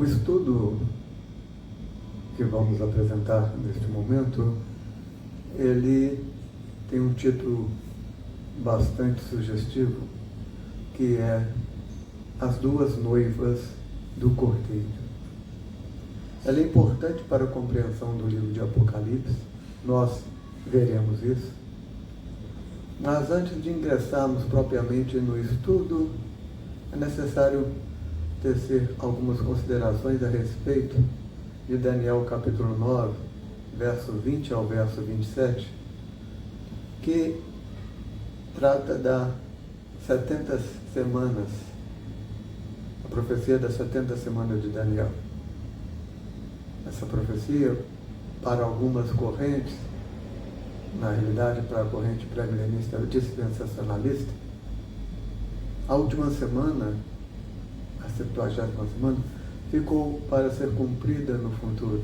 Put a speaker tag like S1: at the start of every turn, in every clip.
S1: O estudo que vamos apresentar neste momento, ele tem um título bastante sugestivo, que é As Duas Noivas do Cordeiro. Ela é importante para a compreensão do livro de Apocalipse, nós veremos isso. Mas antes de ingressarmos propriamente no estudo, é necessário tecer algumas considerações a respeito de Daniel capítulo 9, verso 20 ao verso 27, que trata das 70 semanas, a profecia das 70 semanas de Daniel. Essa profecia, para algumas correntes, na realidade para a corrente pré-milenista dispensacionalista, a última semana, a 70ª semana, ficou para ser cumprida no futuro.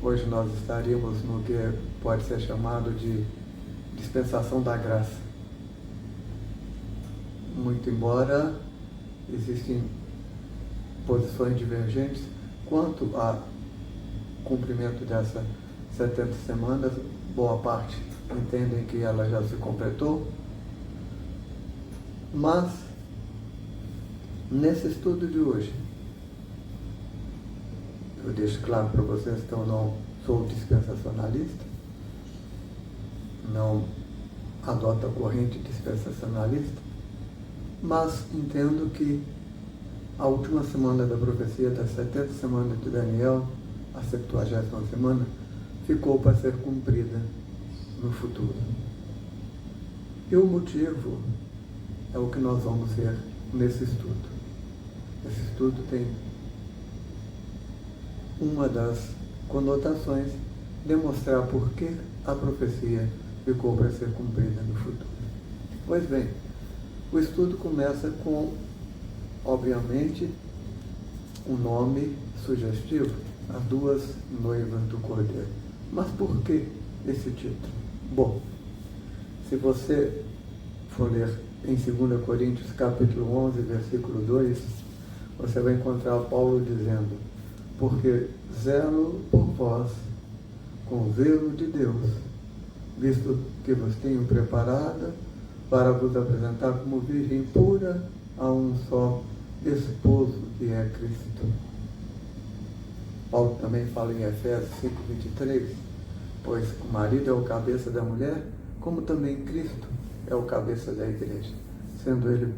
S1: Hoje nós estaríamos no que pode ser chamado de dispensação da graça. Muito embora existem posições divergentes quanto ao cumprimento dessas 70 semanas, boa parte entendem que ela já se completou, mas nesse estudo de hoje, eu deixo claro para vocês que eu não sou dispensacionalista, não adoto a corrente dispensacionalista, mas entendo que a última semana da profecia das 70 semanas de Daniel, a 70ª semana, ficou para ser cumprida no futuro. E o motivo é o que nós vamos ver nesse estudo. Esse estudo tem uma das conotações de mostrar por que a profecia ficou para ser cumprida no futuro. Pois bem, o estudo começa com, obviamente, um nome sugestivo, As Duas Noivas do Cordeiro. Mas por que esse título? Bom, se você for ler em 2 Coríntios capítulo 11, versículo 2, você vai encontrar Paulo dizendo: porque zelo por vós com zelo de Deus, visto que vos tenho preparada para vos apresentar como virgem pura a um só esposo, que é Cristo. Paulo também fala em Efésios 5:23, pois o marido é o cabeça da mulher, como também Cristo é o cabeça da igreja, sendo ele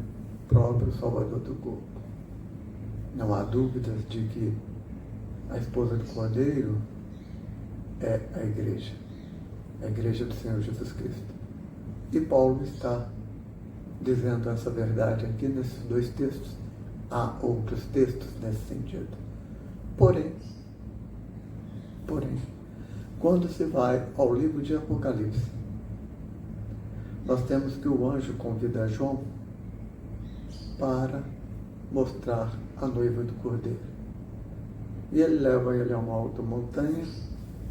S1: próprio Salvador do corpo. Não há dúvidas de que a esposa do Cordeiro é a igreja do Senhor Jesus Cristo. E Paulo está dizendo essa verdade aqui nesses dois textos. Há outros textos nesse sentido. Porém, quando se vai ao livro de Apocalipse, nós temos que o anjo convida João para mostrar a noiva do Cordeiro. E ele leva ele a uma alta montanha,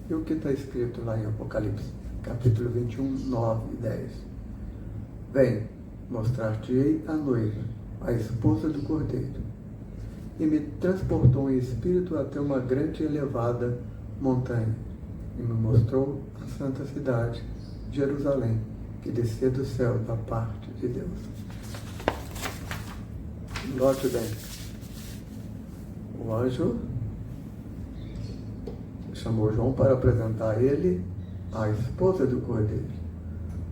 S1: e o que está escrito lá em Apocalipse, capítulo 21, 9 e 10. Vem, mostrar-te-ei a noiva, a esposa do Cordeiro. E me transportou em espírito até uma grande e elevada montanha, e me mostrou a santa cidade, Jerusalém, que descia do céu da parte de Deus. Note bem, o anjo chamou João para apresentar a ele a esposa do Cordeiro.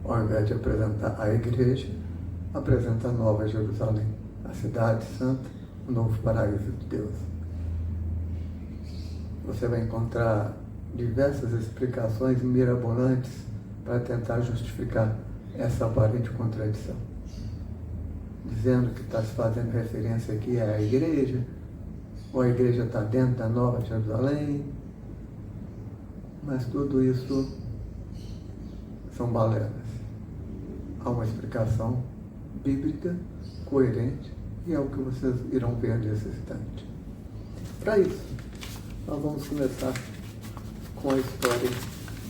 S1: Ao invés de apresentar a igreja, apresenta a nova Jerusalém, a cidade santa, o novo paraíso de Deus. Você vai encontrar diversas explicações mirabolantes para tentar justificar essa aparente contradição, dizendo que está se fazendo referência aqui à igreja, ou a igreja está dentro da nova Jerusalém, mas tudo isso são balelas. Há uma explicação bíblica coerente e é o que vocês irão ver nesse instante. Para isso, nós vamos começar com a história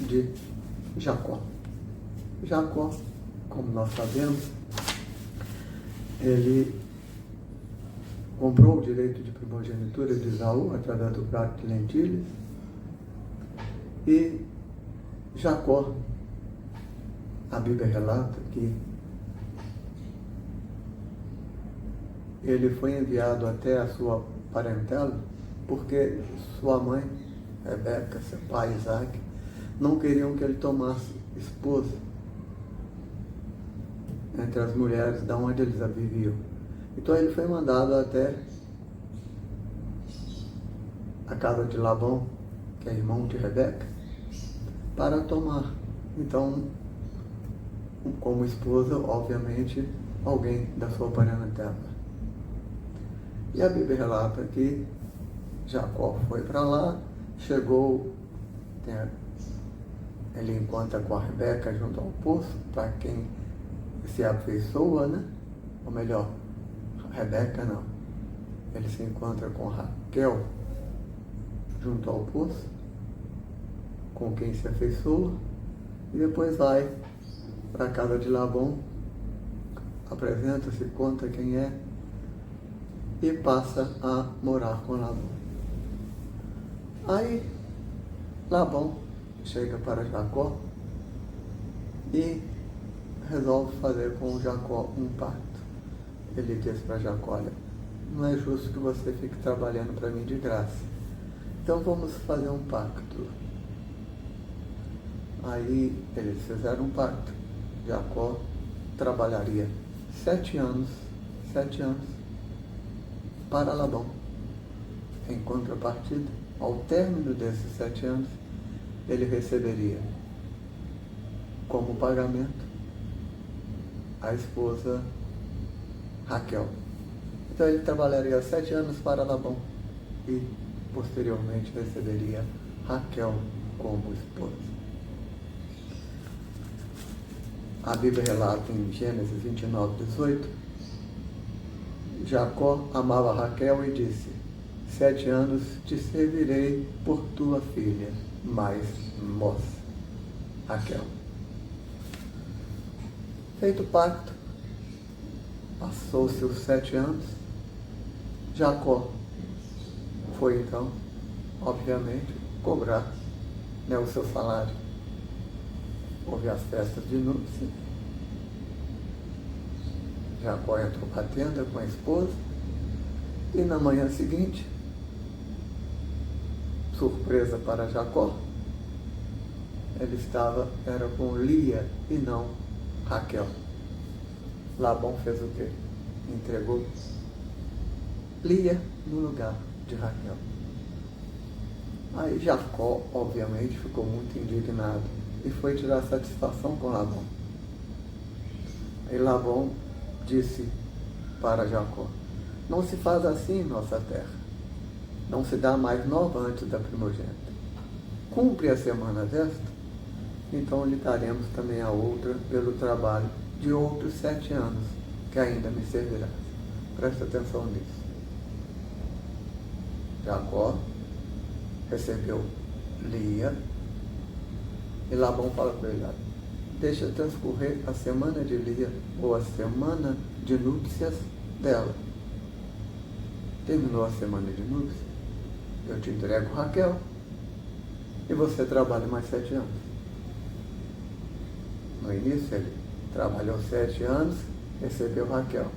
S1: de Jacó. Jacó, como nós sabemos, ele comprou o direito de primogenitura de Esaú através do prato de lentilhas, e Jacó, a Bíblia relata que ele foi enviado até a sua parentela porque sua mãe, Rebeca, seu pai, Isaac, não queriam que ele tomasse esposa entre as mulheres de onde eles viviam. Então ele foi mandado até a casa de Labão, que é irmão de Rebeca, para tomar. Então, como esposa, obviamente, alguém da sua parentela. E a Bíblia relata que Jacó foi para lá, chegou, ele encontra com a Rebeca junto ao poço, para quem se afeiçoa, né? Ou melhor, Rebeca não. Ele se encontra com Raquel junto ao poço, com quem se afeiçoa, e depois vai para a casa de Labão, apresenta-se, conta quem é, e passa a morar com Labão. Aí Labão chega para Jacó e resolve fazer com Jacó um pacto. Ele diz para Jacó: olha, não é justo que você fique trabalhando para mim de graça, então vamos fazer um pacto. Aí eles fizeram um pacto. Jacó trabalharia 7 anos para Labão. Em contrapartida, ao término desses 7 anos, ele receberia como pagamento a esposa Raquel. Então ele trabalharia 7 anos para Labão e posteriormente receberia Raquel como esposa. A Bíblia relata em Gênesis 29:18, Jacó amava Raquel e disse: 7 anos te servirei por tua filha mais moça, Raquel. Feito o pacto, passou-se os 7 anos, Jacó foi então, obviamente, cobrar, né, o seu salário. Houve as festas de núpcias. Jacó entrou para a tenda com a esposa, e na manhã seguinte, surpresa para Jacó, ele era com Lia e não Raquel. Labão fez o quê? Entregou Lia no lugar de Raquel. Aí Jacó, obviamente, ficou muito indignado e foi tirar satisfação com Labão. Aí Labão disse para Jacó: não se faz assim em nossa terra. Não se dá mais nova antes da primogênita. Cumpre a semana desta, então lhe daremos também a outra pelo trabalho de outros 7 anos, que ainda me servirá. Presta atenção nisso. Jacó recebeu Lia, e Labão fala para ele: deixa transcorrer a semana de Lia, ou a semana de núpcias dela. Terminou a semana de núpcias, eu te entrego Raquel, e você trabalha mais 7 anos. No início ele trabalhou 7 anos, recebeu Raquel.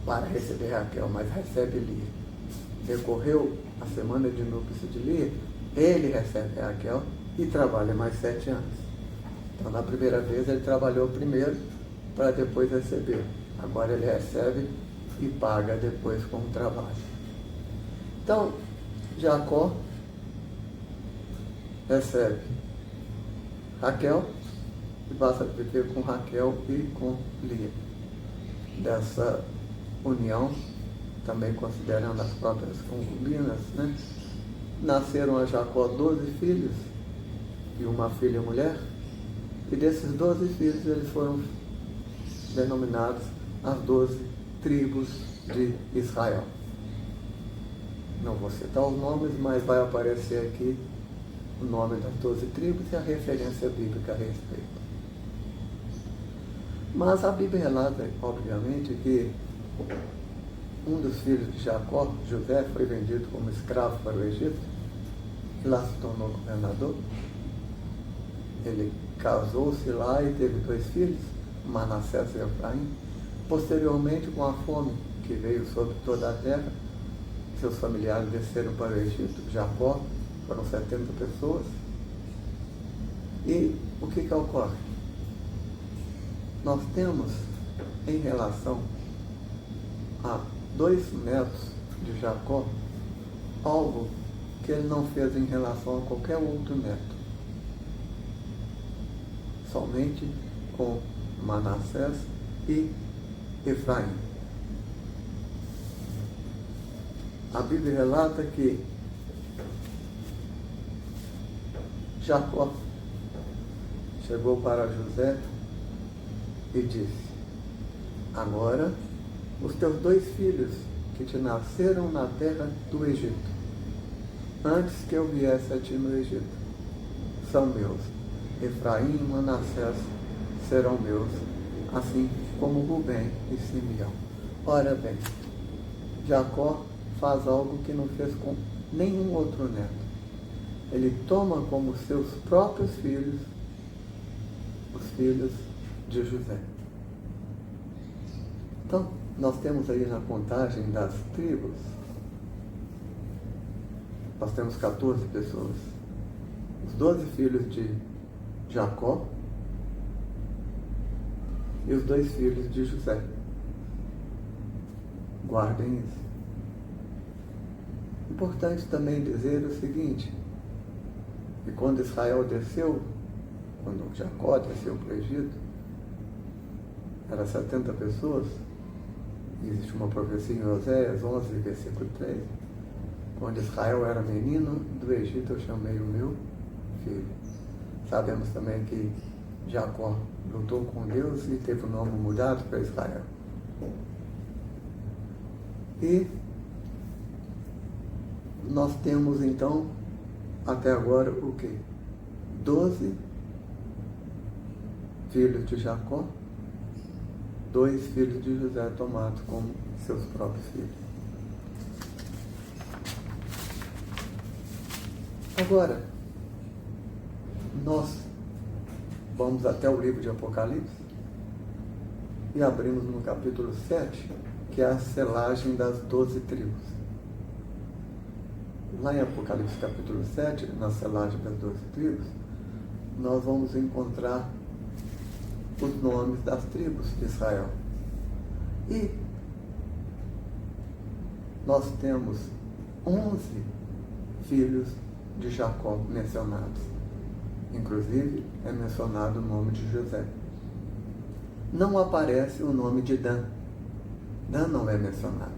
S1: Para receber Raquel, mas recebe Lia. Decorreu a semana de núpcias de Lia, ele recebe Raquel e trabalha mais 7 anos. Então, na primeira vez, ele trabalhou primeiro para depois receber. Agora ele recebe e paga depois com o trabalho. Então, Jacó recebe Raquel e passa a viver com Raquel e com Lia. Dessa união, também considerando as próprias concubinas, né? Nasceram a Jacó 12 filhos e uma filha mulher, e desses 12 filhos eles foram denominados as 12 tribos de Israel. Não vou citar os nomes, mas vai aparecer aqui o nome das 12 tribos e a referência bíblica a respeito. Mas a Bíblia relata, obviamente, que um dos filhos de Jacó, José, foi vendido como escravo para o Egito e lá se tornou governador. Ele casou-se lá e teve 2 filhos, Manassés e Efraim. Posteriormente, com a fome que veio sobre toda a terra, seus familiares desceram para o Egito. Jacó, foram 70 pessoas. E o que ocorre? Nós temos, em relação a 2 netos de Jacó, algo que ele não fez em relação a qualquer outro neto. Somente com Manassés e Efraim. A Bíblia relata que Jacó chegou para José e disse: agora os teus 2 filhos que te nasceram na terra do Egito, antes que eu viesse a ti no Egito, são meus. Efraim e Manassés serão meus, assim como Rubem e Simeão. Ora bem, Jacó faz algo que não fez com nenhum outro neto. Ele toma como seus próprios filhos os filhos de José. Então, nós temos aí na contagem das tribos, nós temos 14 pessoas. Os 12 filhos de Jacó e os 2 filhos de José. Guardem isso. Importante também dizer o seguinte, que quando Israel desceu, quando Jacó desceu para o Egito, era 70 pessoas. Existe uma profecia em Oséias 11, versículo 3. Quando Israel era menino, do Egito eu chamei o meu filho. Sabemos também que Jacó lutou com Deus e teve o nome mudado para Israel. E nós temos então, até agora, o quê? 12 filhos de Jacó, 2 filhos de José tomados como seus próprios filhos. Agora, nós vamos até o livro de Apocalipse e abrimos no capítulo 7, que é a selagem das 12 tribos. Lá em Apocalipse capítulo 7, na selagem das 12 tribos, nós vamos encontrar os nomes das tribos de Israel. E nós temos 11 filhos de Jacó mencionados. Inclusive, é mencionado o nome de José. Não aparece o nome de Dan. Dan não é mencionado.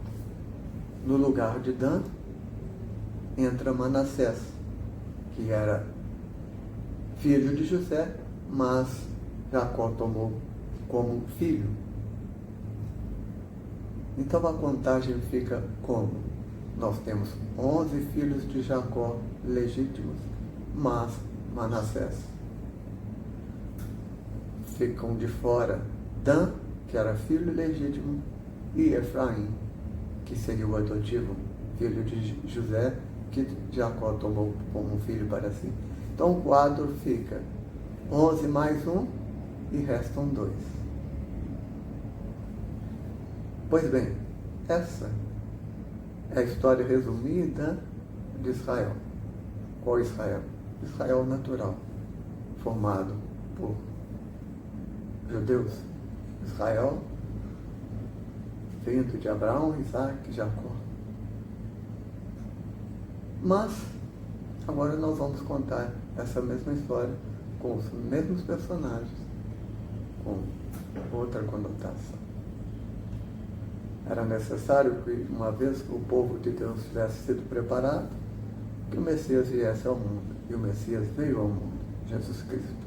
S1: No lugar de Dan, entra Manassés, que era filho de José, mas Jacó tomou como filho. Então a contagem fica como? Nós temos 11 filhos de Jacó legítimos, mas Manassés. Ficam de fora Dan, que era filho legítimo, e Efraim, que seria o adotivo, filho de José, que Jacó tomou como filho para si. Então o quadro fica 11 mais 1 e restam 2. Pois bem, essa é a história resumida de Israel. Qual Israel? Israel natural, formado por judeus. Israel, vindo de Abraão, Isaac e Jacó. Mas, agora nós vamos contar essa mesma história com os mesmos personagens, com outra conotação. Era necessário que, uma vez que o povo de Deus tivesse sido preparado, que o Messias viesse ao mundo. E o Messias veio ao mundo, Jesus Cristo.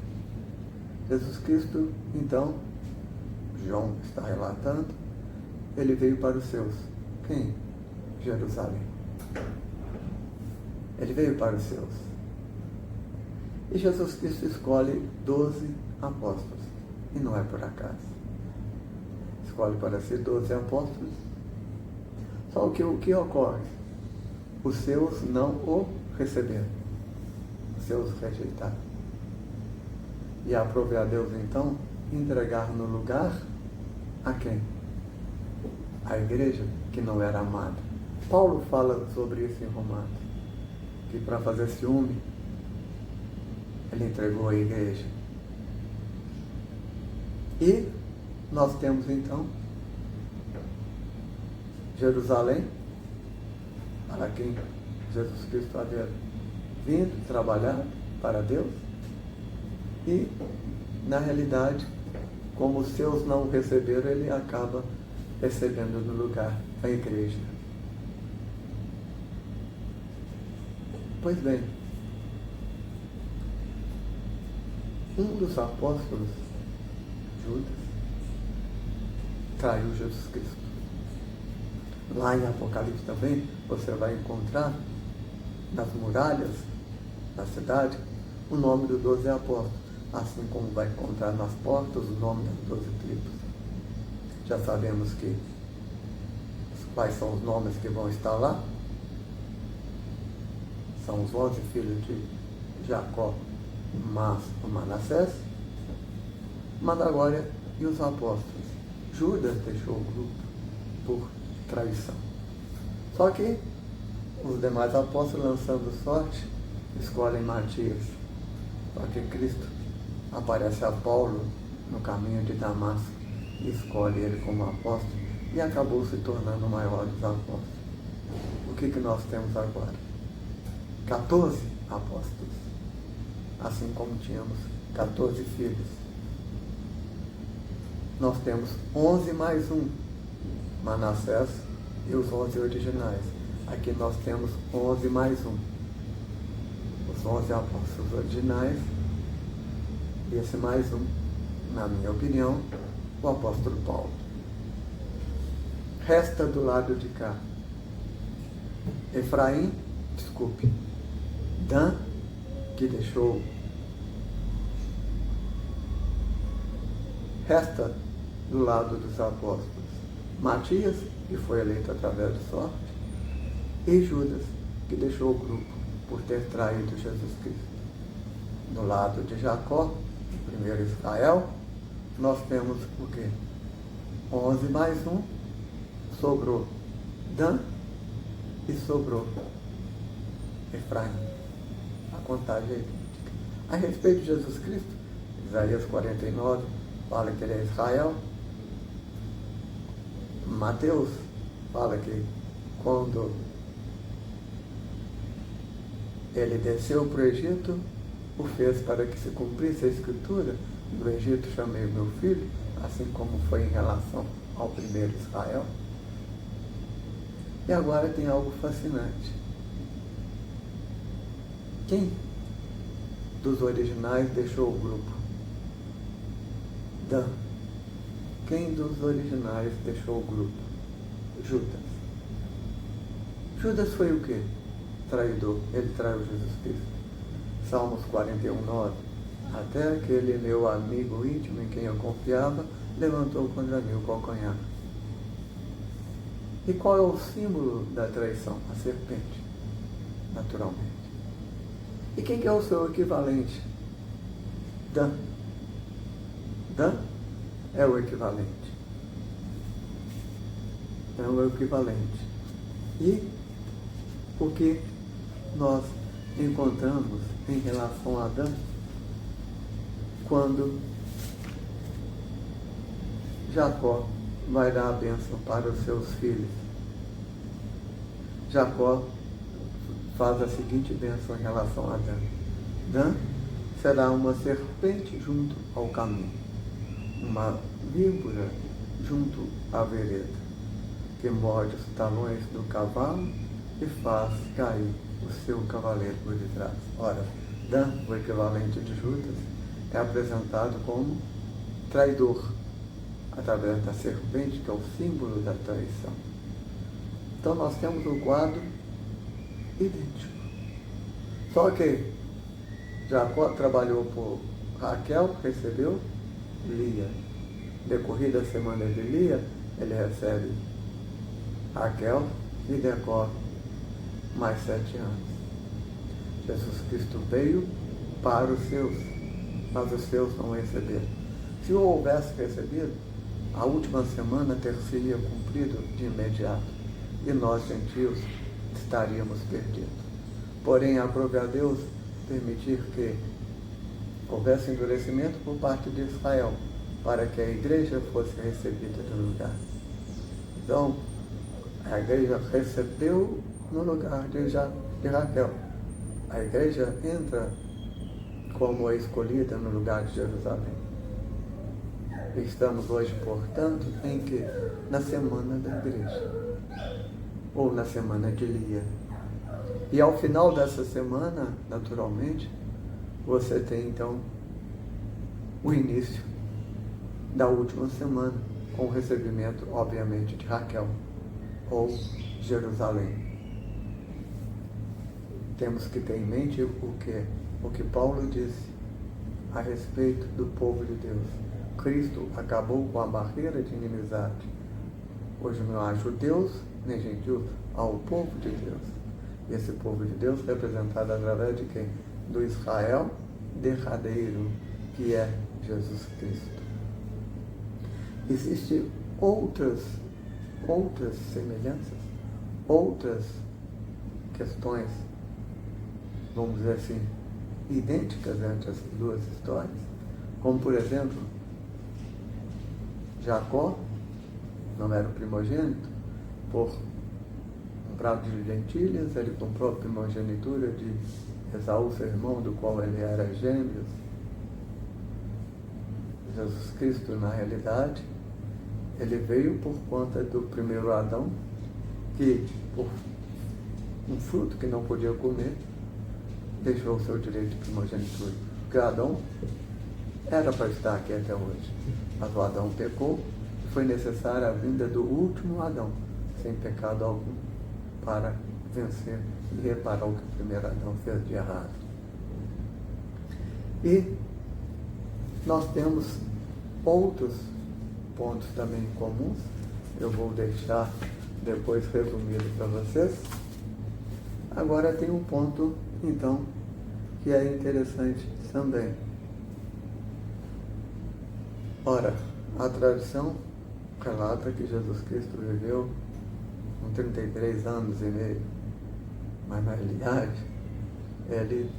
S1: Jesus Cristo, então, João está relatando, ele veio para os seus. Quem? Jerusalém. Ele veio para os seus. E Jesus Cristo escolhe 12 apóstolos. E não é por acaso. escolhe para si 12 apóstolos. Só que o que ocorre? Os seus não o receberam. Os seus rejeitaram. E aprove a Deus, então, entregar no lugar a quem? A igreja que não era amada. Paulo fala sobre isso em Romanos, que para fazer ciúme, ele entregou a igreja. E nós temos, então, Jerusalém, para quem Jesus Cristo havia vindo trabalhar para Deus, e, na realidade, como os seus não o receberam, ele acaba recebendo no lugar a igreja. Pois bem, um dos apóstolos, Judas, traiu Jesus Cristo. Lá em Apocalipse também, você vai encontrar nas muralhas da cidade o nome dos 12 apóstolos, assim como vai encontrar nas portas o nome das 12 tribos. Já sabemos quais são os nomes que vão estar lá. São os 11 filhos de Jacó, Manassés, Managória e os apóstolos. Judas deixou o grupo por traição. Só que os demais apóstolos, lançando sorte, escolhem Matias. Só que Cristo aparece a Paulo no caminho de Damasco e escolhe ele como apóstolo e acabou se tornando o maior dos apóstolos. O que nós temos agora? 14 apóstolos, assim como tínhamos 14 filhos. Nós temos 11 mais um, Manassés e os 11 originais. Aqui nós temos 11 mais um, os 11 apóstolos originais, e esse mais um, na minha opinião, o apóstolo Paulo. Resta do lado de cá Dan, que deixou. Resta do lado dos apóstolos Matias, que foi eleito através de sorte, e Judas, que deixou o grupo por ter traído Jesus Cristo. Do lado de Jacó, primeiro Israel, nós temos o quê? 11 mais um, sobrou Dan e sobrou Efraim. A contagem é idêntica. A respeito de Jesus Cristo, Isaías 49 fala que ele é Israel. Mateus fala que quando ele desceu para o Egito, o fez para que se cumprisse a escritura: do Egito chamei o meu filho, assim como foi em relação ao primeiro Israel. E agora tem algo fascinante. Quem dos originais deixou o grupo? Dan. Quem dos originais deixou o grupo? Judas. Judas foi o quê? Traidor. Ele traiu Jesus Cristo. Salmos 41:9. Até aquele meu amigo íntimo em quem eu confiava levantou contra mim o calcanhar. E qual é o símbolo da traição? A serpente, naturalmente. E quem que é o seu equivalente? Dan. Dan é o equivalente. É o equivalente. E o que nós encontramos em relação a Dan quando Jacó vai dar a bênção para os seus filhos? Jacó faz a seguinte bênção em relação a Dan. Dan será uma serpente junto ao caminho, uma víbora junto à vereda, que morde os talões do cavalo e faz cair o seu cavaleiro por detrás. Ora, Dan, o equivalente de Judas, é apresentado como traidor, através da serpente, que é o símbolo da traição. Então nós temos um quadro idêntico. Só que Jacó trabalhou por Raquel, recebeu Lia. decorrida a semana de Lia, ele recebe Raquel e decorre mais 7 anos. Jesus Cristo veio para os seus, mas os seus não receberam. Se o houvesse recebido, a última semana ter-se-ia cumprido de imediato, e nós, gentios, estaríamos perdidos. Porém, aprove a Deus permitir que houvesse endurecimento por parte de Israel, para que a igreja fosse recebida no lugar. Então, a igreja recebeu no lugar de Raquel. A igreja entra como a escolhida no lugar de Jerusalém. Estamos hoje, portanto, em que? Na semana da igreja, ou na semana de Lia. E ao final dessa semana, naturalmente, você tem então o início da última semana, com o recebimento, obviamente, de Raquel, ou Jerusalém. Temos que ter em mente o que Paulo disse a respeito do povo de Deus. Cristo acabou com a barreira de inimizade. Hoje não há judeus nem gentios, há o povo de Deus. E esse povo de Deus representado através de quem? Do Israel derradeiro, que é Jesus Cristo. Existem outras semelhanças, outras questões, vamos dizer assim, idênticas entre as duas histórias, como por exemplo, Jacó não era o primogênito, por um prato de lentilhas, ele comprou a primogenitura de Esaú, seu irmão, do qual ele era gêmeos. Jesus Cristo, na realidade, ele veio por conta do primeiro Adão, que, por um fruto que não podia comer, deixou o seu direito de primogenitura. Porque Adão era para estar aqui até hoje, mas o Adão pecou e foi necessária a vinda do último Adão, sem pecado algum, para vencer e reparar o que o primeiro Adão fez de errado. E nós temos outros pontos também comuns, eu vou deixar depois resumido para vocês. Agora tem um ponto, então, que é interessante também. Ora, a tradição relata que Jesus Cristo viveu com 33 anos e meio, mas na realidade, ele,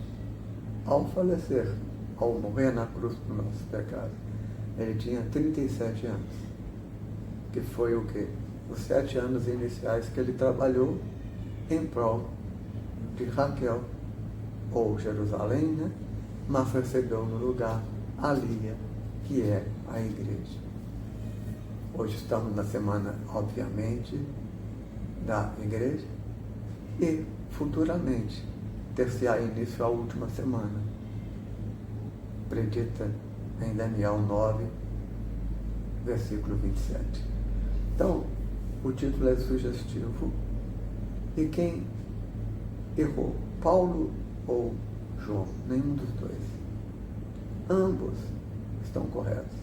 S1: ao falecer, ao morrer na cruz por nossos pecados, ele tinha 37 anos, que foi o quê? Os 7 anos iniciais que ele trabalhou em prol de Raquel, ou Jerusalém, né? Mas recebeu no lugar a Lia, que é a igreja. Hoje estamos na semana, obviamente, da igreja, e futuramente ter-se-á início a última semana, predita em Daniel 9, versículo 27. Então, o título é sugestivo. E quem errou? Paulo ou João? Nenhum dos dois. Ambos estão corretos.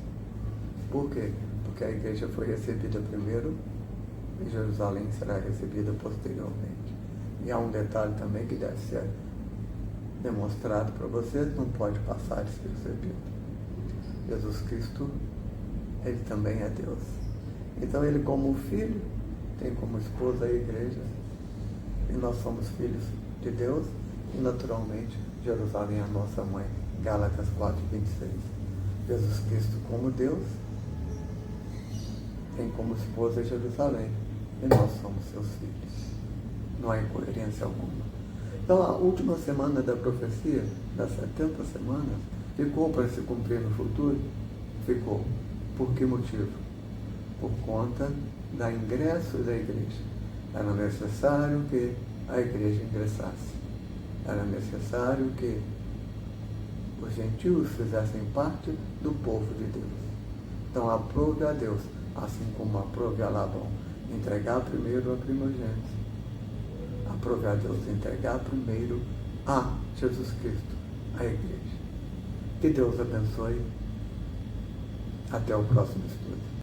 S1: Por quê? Porque a igreja foi recebida primeiro e Jerusalém será recebida posteriormente. E há um detalhe também que deve ser demonstrado para vocês, não pode passar despercebido. Jesus Cristo, ele também é Deus. Então ele, como filho, tem como esposa a igreja, e nós somos filhos de Deus, e naturalmente Jerusalém é a nossa mãe. Gálatas 4:26. Jesus Cristo, como Deus, tem como esposa Jerusalém, e nós somos seus filhos. Não há incoerência alguma. Então, a última semana da profecia, das 70 semanas, ficou para se cumprir no futuro? Ficou. Por que motivo? Por conta do ingresso da igreja. Era necessário que a igreja ingressasse. Era necessário que os gentios fizessem parte do povo de Deus. Então, aprove a Deus, assim como aprove a Labão, entregar primeiro a primogênita. Aprove a Deus entregar primeiro a Jesus Cristo, a igreja. Que Deus abençoe Até o próximo estudo.